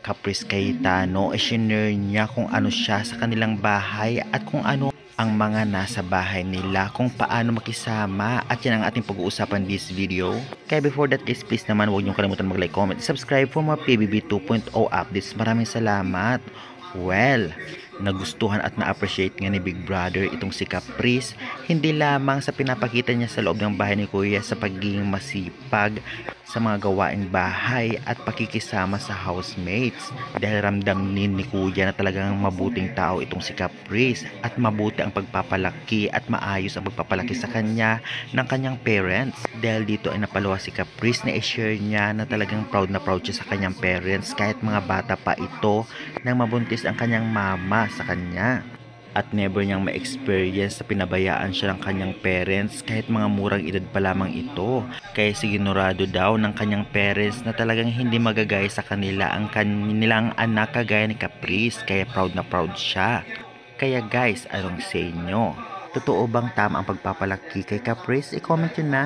Caprice Cayetano ay shinare niya kung ano siya sa kanilang bahay at kung ano ang mga nasa bahay nila, kung paano makisama, at yan ang ating pag-uusapan this video. Kaya before that guys, please naman huwag niyong kalimutan mag-like, comment, subscribe for more PBB 2.0 updates. Maraming salamat. Well, nagustuhan at na-appreciate nga ni Big Brother itong si Caprice, hindi lamang sa pinapakita niya sa loob ng bahay ni Kuya sa pagiging masipag sa mga gawaing bahay at pakikisama sa housemates, dahil ramdam ni Kuya na talagang mabuting tao itong si Caprice at mabuti ang pagpapalaki at maayos ang pagpapalaki sa kanya ng kanyang parents. Dahil dito ay napaluwa si Caprice na i-share niya na talagang proud na proud siya sa kanyang parents kahit mga bata pa ito nang mabuntis ang kanyang mama sa kanya. At never niyang ma-experience na pinabayaan siya ng kanyang parents kahit mga murang edad pa lamang ito. Kaya sigurado daw ng kanyang parents na talagang hindi magagaya sa kanila ang kanilang anak kagaya ni Caprice, kaya proud na proud siya. Kaya guys, anong say nyo? Totoo bang tama ang pagpapalaki kay Caprice? I-comment nyo na.